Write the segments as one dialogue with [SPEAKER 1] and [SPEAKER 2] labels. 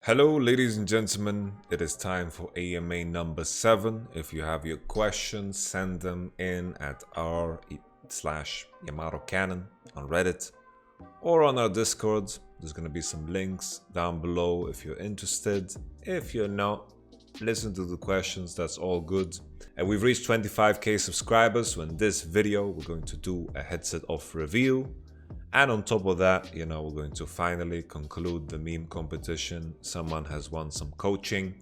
[SPEAKER 1] Hello ladies and gentlemen, it is time for AMA number 7. If you have your questions, send them in at r/YamatoCannon on Reddit or on our Discord. There's going to be some links down below if you're interested. If you're not, listen to the questions, that's all good. And we've reached 25k subscribers, so in this video we're going to do a headset off review. And on top of that, we're going to finally conclude the meme competition. Someone has won some coaching.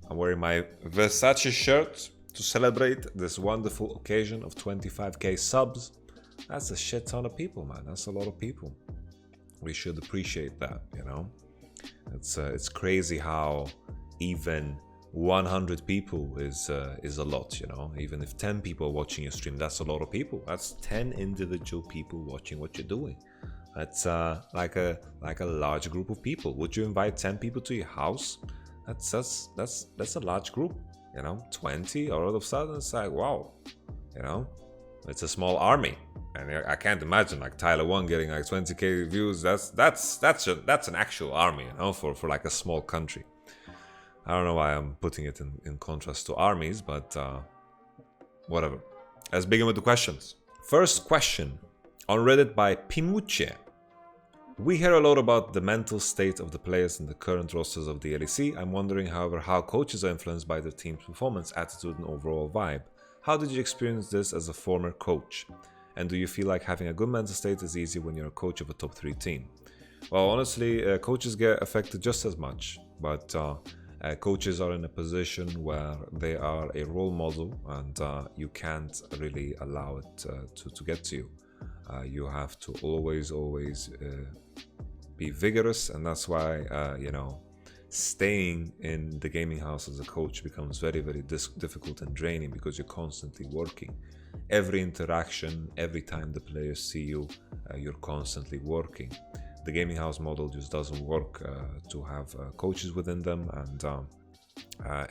[SPEAKER 1] I'm wearing my Versace shirt to celebrate this wonderful occasion of 25k subs. That's a shit ton of people, man. That's a lot of people. We should appreciate that, It's crazy how even 100 people is a lot, Even if 10 people are watching your stream, that's a lot of people. That's 10 individual people watching what you're doing. That's like a large group of people. Would you invite 10 people to your house? That's a large group, 20, all of a sudden it's like, wow, it's a small army. And I can't imagine like Tyler 1 getting like 20k views. That's an actual army, for like a small country. I don't know why I'm putting it in contrast to armies, but whatever. Let's begin with the questions. First question on Reddit by Pimuche. We hear a lot about the mental state of the players in the current rosters of the LEC. I'm wondering, however, how coaches are influenced by their team's performance, attitude, and overall vibe. How did you experience this as a former coach? And do you feel like having a good mental state is easy when you're a coach of a top 3 team? Well, honestly, coaches get affected just as much, but coaches are in a position where they are a role model, and you can't really allow it to get to you. You have to always be vigorous, and that's why staying in the gaming house as a coach becomes very difficult and draining, because you're constantly working. Every interaction, every time the players see you, you're constantly working. The gaming house model just doesn't work to have coaches within them, and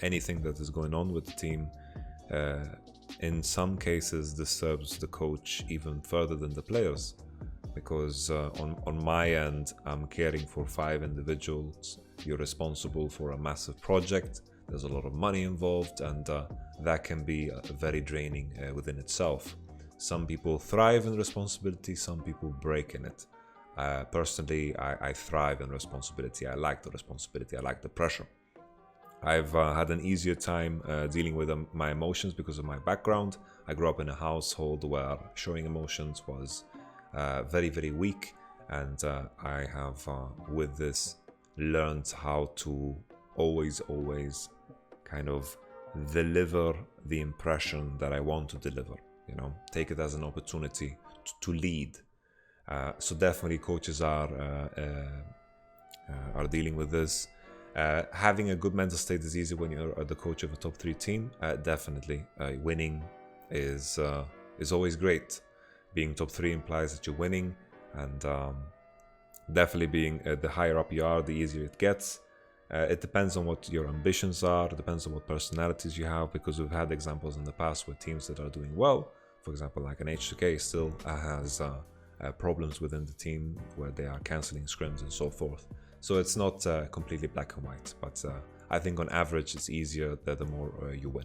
[SPEAKER 1] anything that is going on with the team in some cases disturbs the coach even further than the players, because on my end, I'm caring for 5 individuals. You're responsible for a massive project. There's a lot of money involved, and that can be very draining within itself. Some people thrive in responsibility, some people break in it. Personally, I thrive in responsibility. I like the responsibility. I like the pressure. I've had an easier time dealing with my emotions because of my background. I grew up in a household where showing emotions was very weak, and I have with this learned how to always kind of deliver the impression that I want to deliver. Take it as an opportunity to lead. So definitely coaches are dealing with this. Having a good mental state is easy when you're the coach of a top 3 team. Definitely, winning is always great. Being top 3 implies that you're winning, and definitely being the higher up you are, the easier it gets. It depends on what your ambitions are. It depends on what personalities you have, because we've had examples in the past where teams that are doing well, for example, like an H2K, still has problems within the team where they are cancelling scrims and so forth. So it's not completely black and white, but I think on average it's easier the more you win.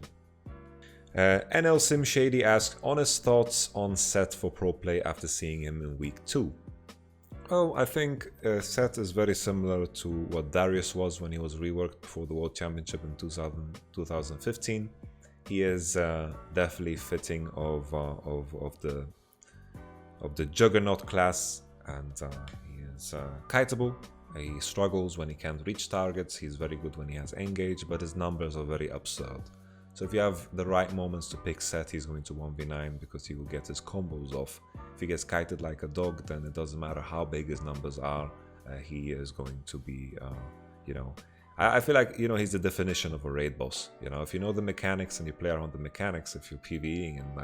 [SPEAKER 1] NL Sim Shady asks, honest thoughts on Sett for pro play after seeing him in week 2. Oh, I think Sett is very similar to what Darius was when he was reworked before the World Championship in 2015. He is definitely fitting of the Juggernaut class, and he is kiteable. He struggles when he can't reach targets. He's very good when he has engage, but his numbers are very absurd. So if you have the right moments to pick Sett, he's going to 1v9 because he will get his combos off. If he gets kited like a dog, then it doesn't matter how big his numbers are. He is going to be, I feel like, he's the definition of a raid boss. If you know the mechanics and you play around the mechanics, if you're PvEing and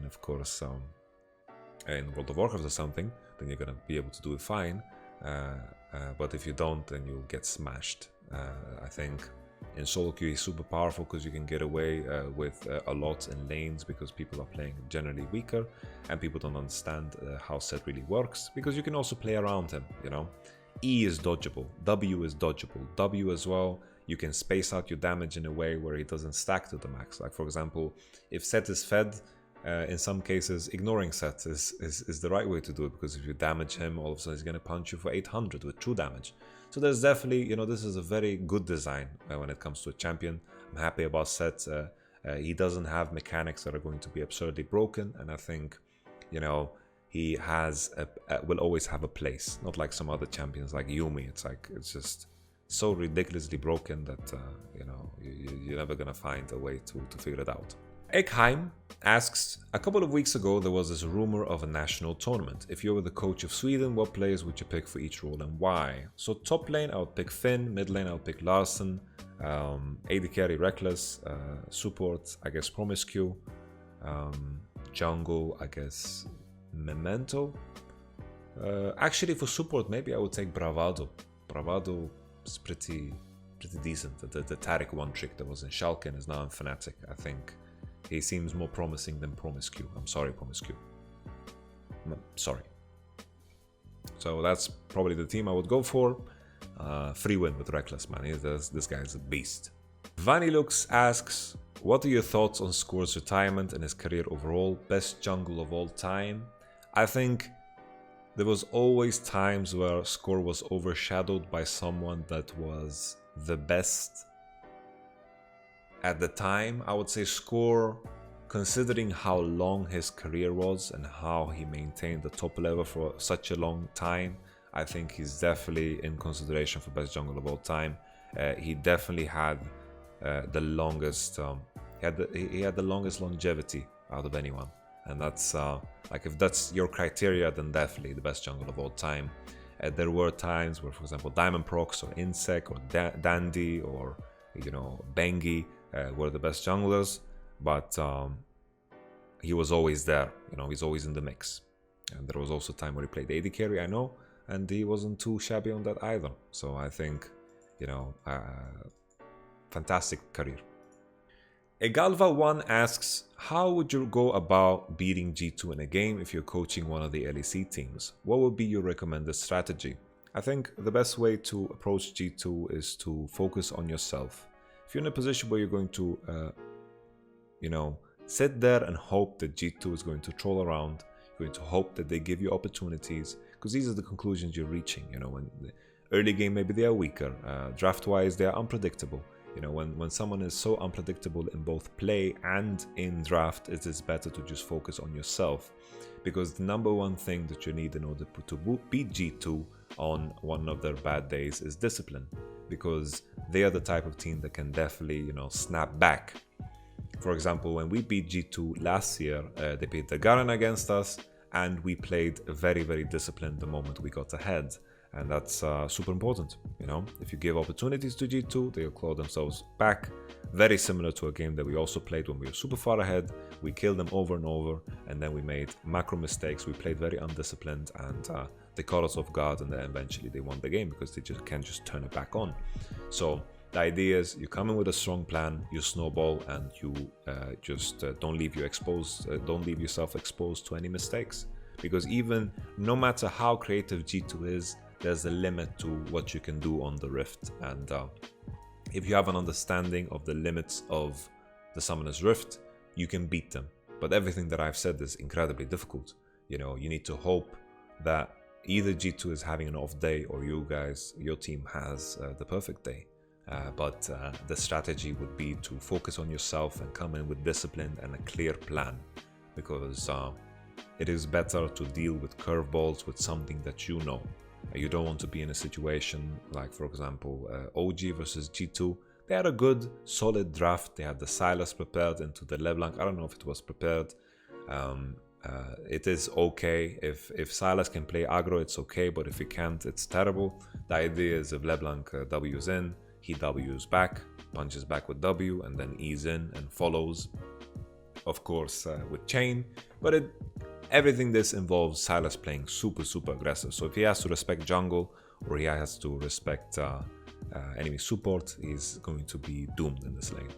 [SPEAKER 1] of course in World of Warcraft or something, then you're gonna be able to do it fine. But if you don't, then you'll get smashed. I think in solo queue he's super powerful because you can get away with a lot in lanes, because people are playing generally weaker and people don't understand how Sett really works, because you can also play around him, E is dodgeable, W is dodgeable, W as well, you can space out your damage in a way where it doesn't stack to the max. Like for example, if Sett is fed, in some cases ignoring Sett is the right way to do it, because if you damage him, all of a sudden he's going to punch you for 800 with true damage. So there's definitely, you know, this is a very good design when it comes to a champion. I'm happy about Sett. He doesn't have mechanics that are going to be absurdly broken, and I think, you know, he has will always have a place, not like some other champions like Yuumi. It's just so ridiculously broken that you know, you're never gonna find a way to figure it out. Eckheim asks, a couple of weeks ago there was this rumor of a national tournament. If you were the coach of Sweden, what players would you pick for each role and why? So top lane I would pick Finn, mid lane I would pick Larsen, AD carry Reckless, support I guess Promiscue, jungle I guess Memento. Actually for support maybe I would take Bravado. Bravado is pretty decent. The Taric one trick that was in Schalke and is now in Fnatic. I think he seems more promising than Promiscue. I'm sorry, Promiscue. Sorry. So that's probably the team I would go for. Free win with Reckless, man. This guy is a beast. Vanilux asks, what are your thoughts on Score's retirement and his career overall? Best jungle of all time? I think there was always times where Score was overshadowed by someone that was the best at the time. I would say Score, considering how long his career was and how he maintained the top level for such a long time, I think he's definitely in consideration for best jungle of all time. He definitely had the longest he had the longest longevity out of anyone, and that's like, if that's your criteria, then definitely the best jungle of all time. There were times where, for example, Diamond Prox or Insec or Dandy or, you know, Bengi were the best junglers, but he was always there, you know, he's always in the mix. And there was also a time where he played AD carry, I know, and he wasn't too shabby on that either. So I think, you know, fantastic career. Egalva1 asks, how would you go about beating G2 in a game if you're coaching one of the LEC teams? What would be your recommended strategy? I think the best way to approach G2 is to focus on yourself. If you're in a position where you're going to, you know, sit there and hope that G2 is going to troll around, you're going to hope that they give you opportunities, because these are the conclusions you're reaching. You know, when the early game maybe they are weaker, draft-wise they are unpredictable. You know, when someone is so unpredictable in both play and in draft, it is better to just focus on yourself, because the number one thing that you need in order to beat G2 on one of their bad days is discipline, because they are the type of team that can definitely, you know, snap back. For example, when we beat G2 last year, they played the Garen against us, and we played very, very disciplined the moment we got ahead. And that's super important, you know. If you give opportunities to G2, they'll claw themselves back. Very similar to a game that we also played when we were super far ahead. We killed them over and over, and then we made macro mistakes. We played very undisciplined, and they caught us off guard, and then eventually they won the game because they just can't just turn it back on. So the idea is you come in with a strong plan, you snowball, and you don't leave yourself exposed to any mistakes. Because even no matter how creative G2 is, there's a limit to what you can do on the Rift, and if you have an understanding of the limits of the Summoner's Rift, you can beat them. But everything that I've said is incredibly difficult. You know, you need to hope that either G2 is having an off day or your team has the perfect day. But the strategy would be to focus on yourself and come in with discipline and a clear plan, because it is better to deal with curveballs with something that you know. You don't want to be in a situation like, for example, OG versus G2. They had a good, solid draft. They had the Sylas prepared into the LeBlanc. I don't know if it was prepared. It is okay. If Sylas can play aggro, it's okay. But if he can't, it's terrible. The idea is if LeBlanc W's in, he W's back, punches back with W, and then E's in and follows, of course, with chain. But everything this involves Sylas playing super aggressive. So if he has to respect jungle or he has to respect enemy support, he's going to be doomed in this lane.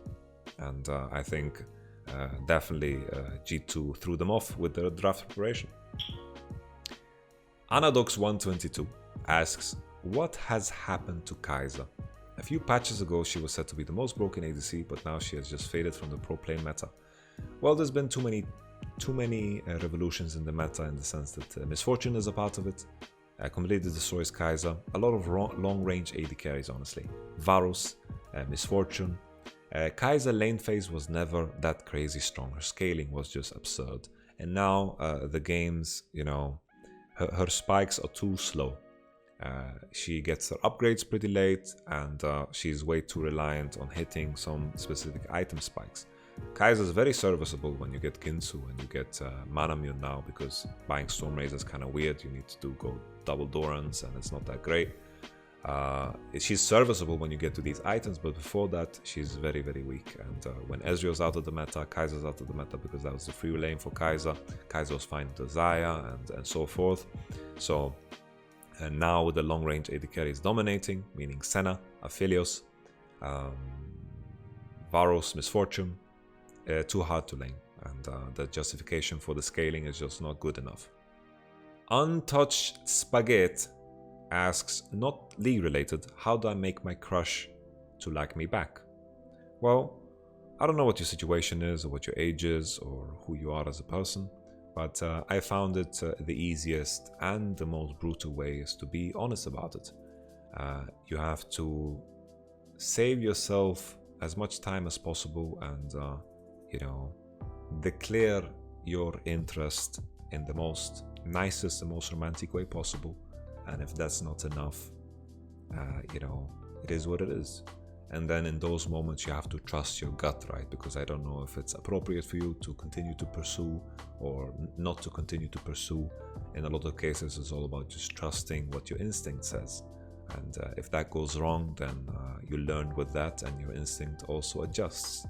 [SPEAKER 1] And I think definitely G2 threw them off with their draft preparation. Anadox122 asks, what has happened to Kaisa? A few patches ago, she was said to be the most broken ADC, but now she has just faded from the pro plane meta. Well, there's been too many revolutions in the meta, in the sense that Misfortune is a part of it. Completely destroys Kaisa. A lot of long-range AD carries, honestly. Varus, Misfortune. Kaisa lane phase was never that crazy strong. Her scaling was just absurd. And now the games, you know, her spikes are too slow. She gets her upgrades pretty late, and she's way too reliant on hitting some specific item spikes. Kaisa is very serviceable when you get Ginsu and you get Manamune now, because buying Storm Razor is kind of weird. You need to go double Dorans and it's not that great. She's serviceable when you get to these items, but before that she's very, very weak. And when Ezreal's out of the meta, Kaisa's out of the meta, because that was the free lane for Kaisa. Kaisa was fine with Zaya and so forth. So and now with the long range AD carries dominating, meaning Senna, Aphelios, Varus, Misfortune, too hard to lane, and the justification for the scaling is just not good enough. Untouched Spaghetti asks, not league related, how do I make my crush to like me back? Well, I don't know what your situation is, or what your age is, or who you are as a person, but I found it the easiest and the most brutal way is to be honest about it. You have to save yourself as much time as possible, and you know, declare your interest in the most nicest and most romantic way possible. And if that's not enough, you know, it is what it is. And then in those moments you have to trust your gut, right? Because I don't know if it's appropriate for you to continue to pursue or not to continue to pursue. In a lot of cases it's all about just trusting what your instinct says. And if that goes wrong, then you learn with that, and your instinct also adjusts.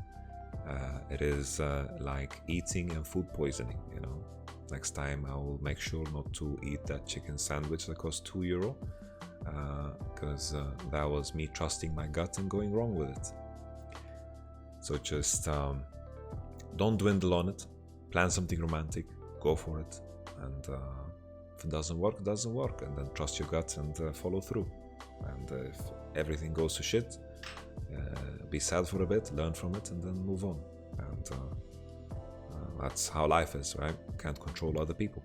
[SPEAKER 1] It is like eating and food poisoning, you know. Next time I will make sure not to eat that chicken sandwich that cost €2, because that was me trusting my gut and going wrong with it. So just don't dwindle on it. Plan something romantic, go for it, and if it doesn't work, it doesn't work, and then trust your gut and follow through. And if everything goes to shit, be sad for a bit, learn from it, and then move on. And that's how life is, right? Can't control other people.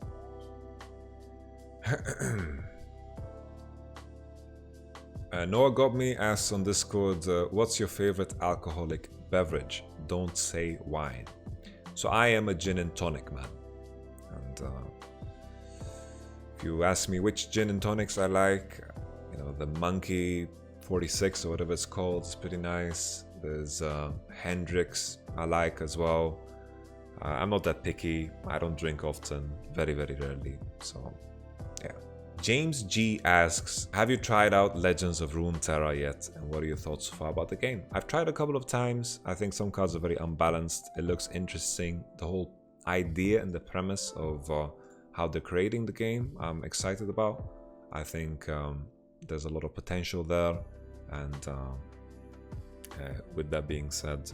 [SPEAKER 1] Noah Got Me asks on Discord, what's your favorite alcoholic beverage? Don't say wine. So I am a gin and tonic man. And if you ask me which gin and tonics I like, you know, the Monkey 46 or whatever it's called, it's pretty nice. There's Hendrix I like as well. I'm not that picky. I don't drink often, very, very rarely. So, yeah. James G asks, have you tried out Legends of Runeterra yet? And what are your thoughts so far about the game? I've tried a couple of times. I think some cards are very unbalanced. It looks interesting. The whole idea and the premise of how they're creating the game, I'm excited about. I think there's a lot of potential there. And with that being said,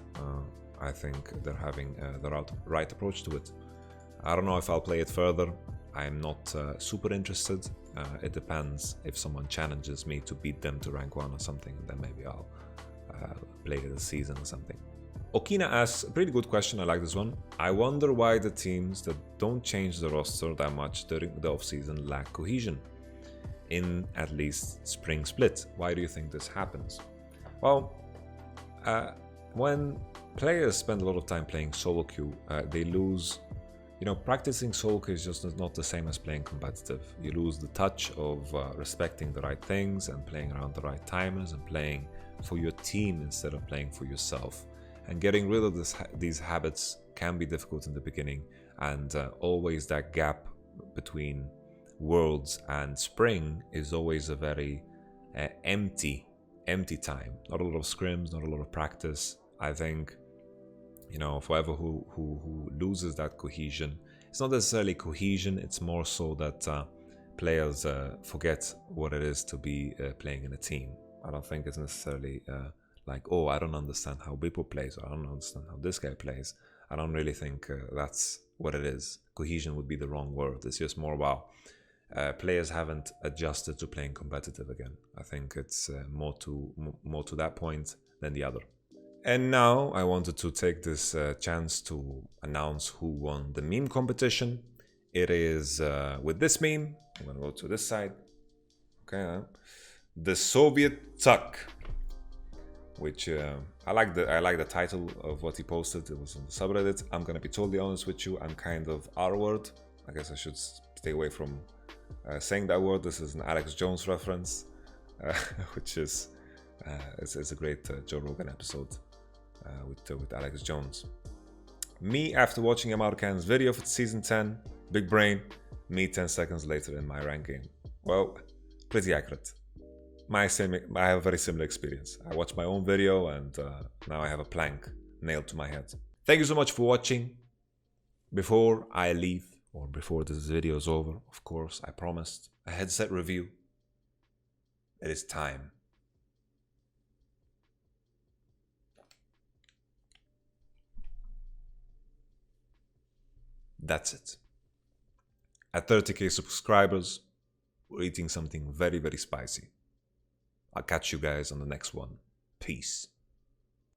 [SPEAKER 1] I think they're having the right approach to it. I don't know if I'll play it further. I'm not super interested. It depends. If someone challenges me to beat them to rank 1 or something, then maybe I'll play it this season or something. Okina asks, a pretty good question, I like this one. I wonder why the teams that don't change the roster that much during the off-season lack cohesion in at least spring split. Why do you think this happens? Well, when players spend a lot of time playing solo queue, they lose, you know, practicing solo queue is just not the same as playing competitive. You lose the touch of respecting the right things and playing around the right timers and playing for your team instead of playing for yourself. And getting rid of these habits can be difficult in the beginning, and always that gap between Worlds and Spring is always a very empty time. Not a lot of scrims, not a lot of practice. I think, you know, for whoever who loses that cohesion, it's not necessarily cohesion, it's more so that players forget what it is to be playing in a team. I don't think it's necessarily like, oh, I don't understand how Bippo plays, or I don't understand how this guy plays. I don't really think that's what it is. Cohesion would be the wrong word. It's just more about players haven't adjusted to playing competitive again. I think it's more to that point than the other. And now I wanted to take this chance to announce who won the meme competition. It is with this meme. I'm gonna go to this side. Okay, the Soviet Tuck, which I like the title of what he posted. It was on the subreddit. I'm gonna be totally honest with you. I'm kind of R-word. I guess I should stay away from saying that word. This is an Alex Jones reference, which is it's a great Joe Rogan episode with Alex Jones. Me, after watching YamatoCannon's video for season 10, big brain. Me 10 seconds later in my ranking. Well, pretty accurate. I have a very similar experience. I watched my own video and now I have a plank nailed to my head. Thank you so much for watching. Before I leave, or before this video is over, of course, I promised a headset review. It is time. That's it. At 30k subscribers, we're eating something very, very spicy. I'll catch you guys on the next one. Peace.